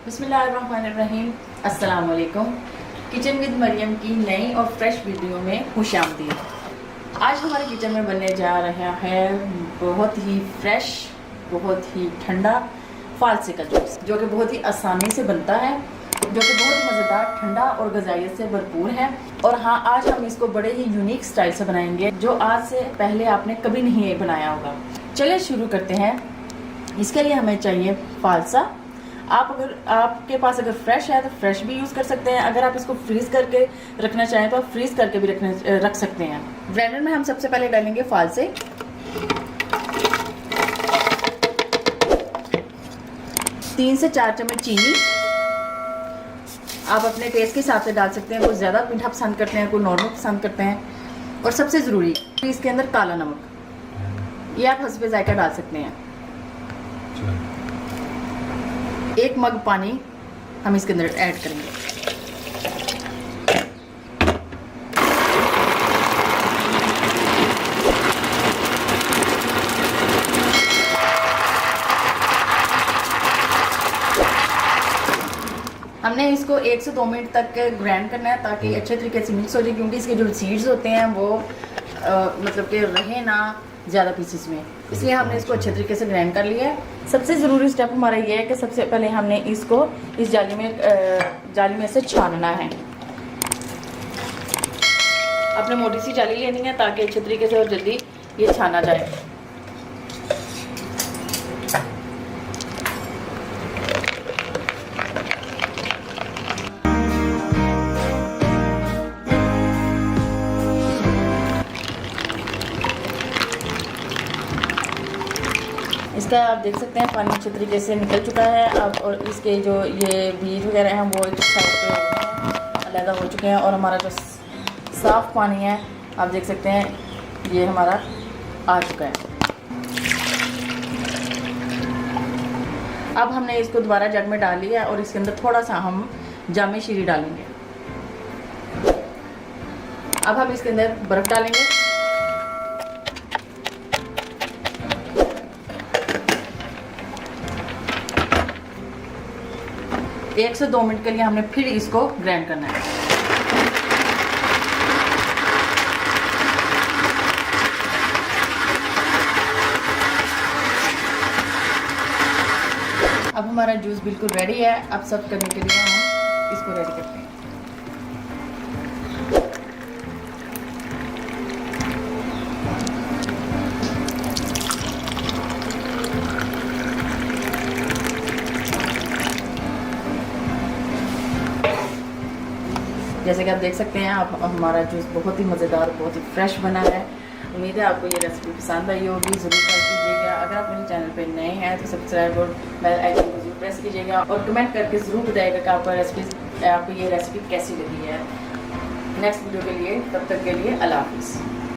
बिस्मिल्लाहिर्रहमानिर्रहीम। अस्सलाम वालेकुम। किचन विद मरियम की नई और फ्रेश वीडियो में खुशामदीद। आज हमारे किचन में बनने जा रहा है बहुत ही फ्रेश, बहुत ही ठंडा फालसे का जूस, जो कि बहुत ही आसानी से बनता है, जो कि बहुत ही मज़ेदार, ठंडा और ग़िज़ाइयत से भरपूर है। और हाँ, आज हम इसको बड़े ही यूनिक स्टाइल से बनाएंगे, जो आज से पहले आपने कभी नहीं बनाया होगा। चलिए शुरू करते हैं। इसके लिए हमें चाहिए फालसा। आपके पास अगर फ्रेश है तो फ्रेश भी यूज़ कर सकते हैं। अगर आप इसको फ्रीज़ करके रखना चाहें तो आप फ्रीज़ करके भी रख सकते हैं। ब्लेंडर में हम सबसे पहले डालेंगे फालसे। तीन से 4 चम्मच चीनी। आप अपने टेस्ट के हिसाब से डाल सकते हैं। कोई ज़्यादा मीठा पसंद करते हैं, कोई नॉर्मल पसंद करते हैं। और सबसे ज़रूरी इसके अंदर काला नमक, ये आप हस्बे जायका डाल सकते हैं। 1 मग पानी हम इसके अंदर ऐड करेंगे। हमने इसको 1 से 2 मिनट तक ग्राइंड करना है, ताकि अच्छे तरीके से मिक्स हो जाए, क्योंकि इसके जो सीड्स होते हैं वो मतलब कि रहे ना ज़्यादा पीसेस में, इसलिए हमने इसको अच्छे तरीके से ग्राइंड कर लिया है। सबसे ज़रूरी स्टेप हमारा ये है कि सबसे पहले हमने इसको इस जाली में से छानना है। आपने मोटी सी जाली लेनी है, ताकि अच्छे तरीके से और जल्दी ये छाना जाए। इसका आप देख सकते हैं पानी अच्छे तरीके से निकल चुका है अब, और इसके जो ये बीज वगैरह हैं वो एक साइड पे अलग हो चुके हैं। और हमारा जो साफ़ पानी है आप देख सकते हैं ये हमारा आ चुका है। अब हमने इसको दोबारा जग में डाल लिया और इसके अंदर थोड़ा सा हम जामे शीरी डालेंगे। अब हम इसके अंदर बर्फ़ डालेंगे। एक से 2 मिनट के लिए हमने फिर इसको ग्राइंड करना है। अब हमारा जूस बिल्कुल रेडी है। अब सर्व करने के लिए हम इसको रेडी करते हैं। जैसे कि आप देख सकते हैं, आप हमारा जूस बहुत ही मज़ेदार, बहुत ही फ्रेश बना है। उम्मीद है आपको ये रेसिपी पसंद आई होगी। ज़रूर ट्राई कीजिएगा। अगर आप मेरे चैनल पे नए हैं तो सब्सक्राइब और बेल आइकन को जरूर प्रेस कीजिएगा, और कमेंट करके ज़रूर बताइएगा कि आपको ये रेसिपी कैसी लगी है। नेक्स्ट वीडियो के लिए, तब तक के लिए अल्लाह हाफ़िज़।